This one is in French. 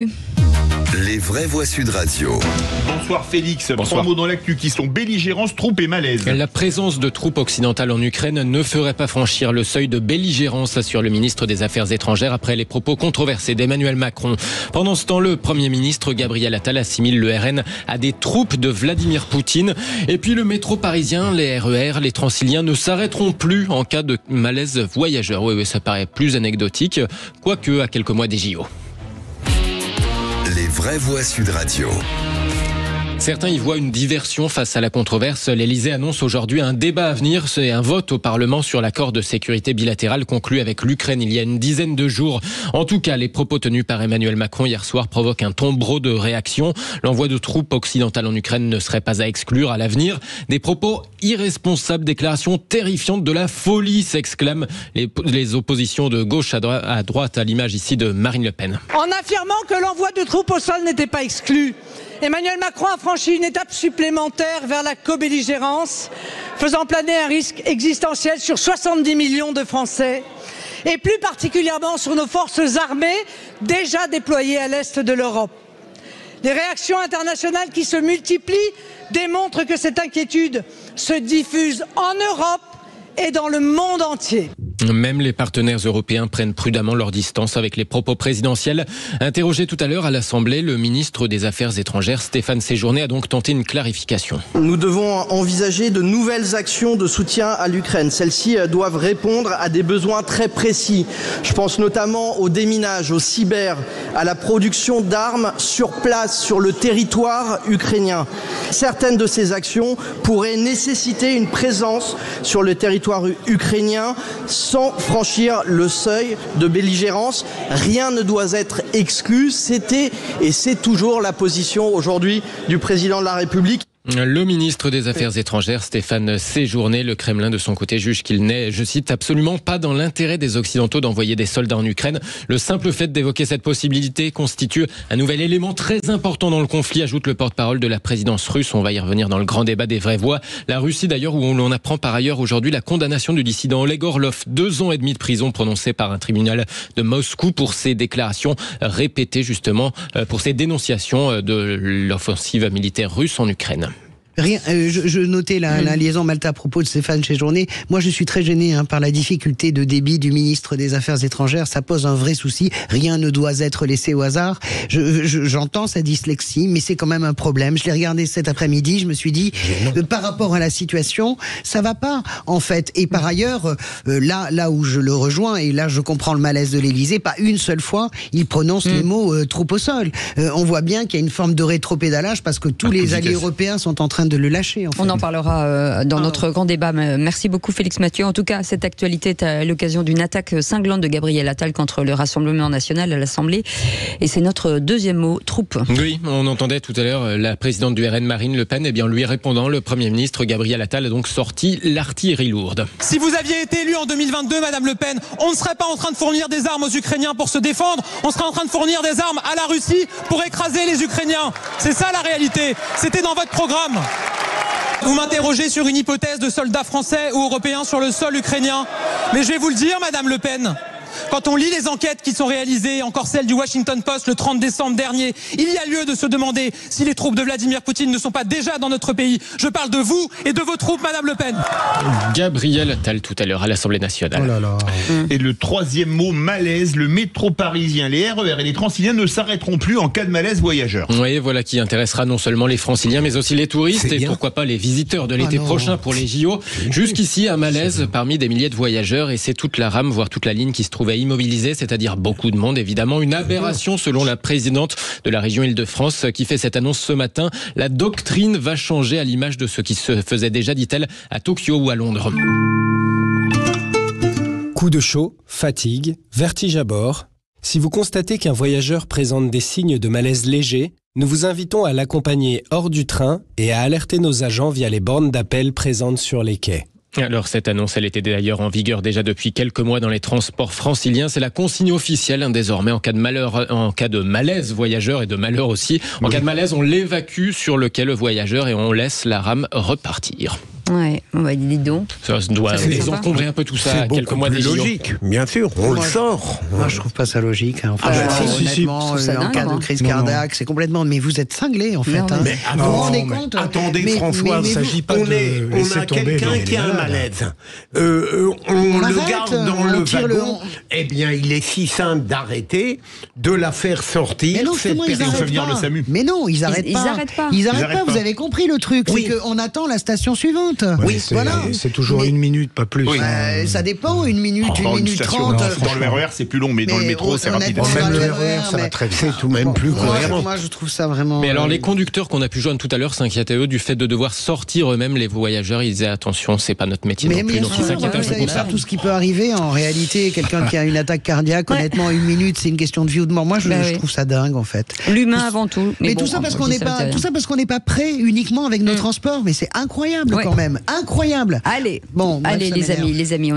Les vraies voix Sud Radio. Bonsoir Félix. Bonsoir. 3 mots dans l'actu qui sont belligérance, troupes et malaise. La présence de troupes occidentales en Ukraine ne ferait pas franchir le seuil de belligérance, assure le ministre des Affaires étrangères après les propos controversés d'Emmanuel Macron. Pendant ce temps, le Premier ministre Gabriel Attal assimile le RN à des troupes de Vladimir Poutine. Et puis le métro parisien, les RER, les Transiliens ne s'arrêteront plus en cas de malaise voyageur. Oui, ça paraît plus anecdotique, quoique à quelques mois des JO. Les vraies voix Sud Radio. Certains y voient une diversion face à la controverse. L'Elysée annonce aujourd'hui un débat à venir. C'est un vote au Parlement sur l'accord de sécurité bilatéral conclu avec l'Ukraine il y a une dizaine de jours. En tout cas, les propos tenus par Emmanuel Macron hier soir provoquent un tombereau de réactions. L'envoi de troupes occidentales en Ukraine ne serait pas à exclure à l'avenir. Des propos irresponsables, déclarations terrifiantes, de la folie, s'exclament les oppositions de gauche à droite, à l'image ici de Marine Le Pen. En affirmant que l'envoi de troupes au sol n'était pas exclu, Emmanuel Macron a franchi une étape supplémentaire vers la co-belligérance, faisant planer un risque existentiel sur 70 millions de Français, et plus particulièrement sur nos forces armées déjà déployées à l'est de l'Europe. Les réactions internationales qui se multiplient démontrent que cette inquiétude se diffuse en Europe et dans le monde entier. Même les partenaires européens prennent prudemment leur distance avec les propos présidentiels. Interrogé tout à l'heure à l'Assemblée, le ministre des Affaires étrangères, Stéphane Séjourné, a donc tenté une clarification. Nous devons envisager de nouvelles actions de soutien à l'Ukraine. Celles-ci doivent répondre à des besoins très précis. Je pense notamment au déminage, au cyber, à la production d'armes sur place, sur le territoire ukrainien. Certaines de ces actions pourraient nécessiter une présence sur le territoire ukrainien sans franchir le seuil de belligérance. Rien ne doit être exclu. C'était et c'est toujours la position aujourd'hui du président de la République. Le ministre des Affaires étrangères, Stéphane Séjourné, le Kremlin de son côté juge qu'il n'est, je cite, absolument pas dans l'intérêt des Occidentaux d'envoyer des soldats en Ukraine. Le simple fait d'évoquer cette possibilité constitue un nouvel élément très important dans le conflit, ajoute le porte-parole de la présidence russe. On va y revenir dans le grand débat des vraies voix. La Russie d'ailleurs, où l'on apprend par ailleurs aujourd'hui la condamnation du dissident Oleg Orlov, 2 ans et demi de prison prononcée par un tribunal de Moscou pour ses déclarations répétées justement, pour ses dénonciations de l'offensive militaire russe en Ukraine. Rien, je notais la liaison Malta à propos de Stéphane Séjourné. Moi, je suis très gêné par la difficulté de débit du ministre des Affaires étrangères. Ça pose un vrai souci. Rien ne doit être laissé au hasard. J'entends sa dyslexie, mais c'est quand même un problème. Je l'ai regardé cet après-midi. Je me suis dit, par rapport à la situation, ça va pas, en fait. Et par ailleurs, là où je le rejoins, et là je comprends le malaise de l'Élysée, pas une seule fois, il prononce le mot troupe au sol. On voit bien qu'il y a une forme de rétropédalage parce que tous les alliés européens sont en train de le lâcher. En fait. On en parlera dans notre grand débat. Merci beaucoup Félix Mathieu. En tout cas, cette actualité est à l'occasion d'une attaque cinglante de Gabriel Attal contre le Rassemblement national à l'Assemblée. Et c'est notre deuxième mot, troupe. Oui, on entendait tout à l'heure la présidente du RN, Marine Le Pen. Eh bien, lui répondant, le Premier ministre Gabriel Attal a donc sorti l'artillerie lourde. Si vous aviez été élue en 2022, Madame Le Pen, on ne serait pas en train de fournir des armes aux Ukrainiens pour se défendre. On serait en train de fournir des armes à la Russie pour écraser les Ukrainiens. C'est ça la réalité. C'était dans votre programme. Vous m'interrogez sur une hypothèse de soldats français ou européens sur le sol ukrainien. Mais je vais vous le dire, Madame Le Pen, quand on lit les enquêtes qui sont réalisées, encore celle du Washington Post le 30 décembre dernier, il y a lieu de se demander si les troupes de Vladimir Poutine ne sont pas déjà dans notre pays. Je parle de vous et de vos troupes, Madame Le Pen. Gabriel Attal tout à l'heure à l'Assemblée nationale. Oh là là. Et le 3e mot, malaise. Le métro parisien, les RER et les Transiliens ne s'arrêteront plus en cas de malaise voyageur. Oui, voilà qui intéressera non seulement les Franciliens, mais aussi les touristes et pourquoi pas les visiteurs de l'été prochain pour les JO. Jusqu'ici, un malaise parmi des milliers de voyageurs et c'est toute la rame, voire toute la ligne qui se trouvait immobilisée, c'est-à-dire beaucoup de monde évidemment. Une aberration selon la présidente de la région Île-de-France qui fait cette annonce ce matin. La doctrine va changer à l'image de ce qui se faisait déjà, dit-elle, à Tokyo ou à Londres. Coup de chaud, fatigue, vertige à bord. Si vous constatez qu'un voyageur présente des signes de malaise léger, nous vous invitons à l'accompagner hors du train et à alerter nos agents via les bornes d'appel présentes sur les quais. Alors cette annonce, elle était d'ailleurs en vigueur déjà depuis quelques mois dans les transports franciliens. C'est la consigne officielle désormais en cas de malheur, en cas de malaise voyageur et de malheur aussi. En cas de malaise, on l'évacue sur le quai le voyageur et on laisse la rame repartir. Ouais, dis donc. Ça doit les encombrer un peu tout ça, C'est quelques mois plus des JO. logique, bien sûr, on le sort. Moi, je trouve pas ça logique. Hein. Enfin, honnêtement, si, en cas de crise cardiaque, c'est complètement. Mais vous êtes cinglés, en fait. Hein. Mais vous vous rendez compte? Attendez, François, mais il s'agit pas on a quelqu'un qui a un malaise. On le garde dans le wagon. Eh bien, il est si simple d'arrêter, de la faire sortir. Mais non, justement, ils arrêtent pas. Mais non, ils arrêtent pas. Ils arrêtent pas. Vous avez compris le truc, c'est qu'on attend la station suivante. Oui, voilà. C'est toujours 1 minute, pas plus. Ça dépend, 1 minute, 1 minute 30. Dans le RER, c'est plus long, mais dans le métro, c'est rapide. Même le RER, ça va très vite. C'est tout de même plus cohérent. Moi, je trouve ça vraiment. Mais alors, les conducteurs qu'on a pu joindre tout à l'heure s'inquiétaient, eux, du fait de devoir sortir eux-mêmes les voyageurs. Ils disaient, attention, c'est pas notre métier non plus. Donc, ils s'inquiètent un peu pour ça. Tout ce qui peut arriver, en réalité, quelqu'un qui a une attaque cardiaque, honnêtement, 1 minute, c'est une question de vie ou de mort. Moi, je trouve ça dingue, en fait. L'humain avant tout. Mais tout ça parce qu'on n'est pas prêt uniquement avec nos transports. Mais c'est incroyable quand même. Incroyable. Allez, bon, allez les amis.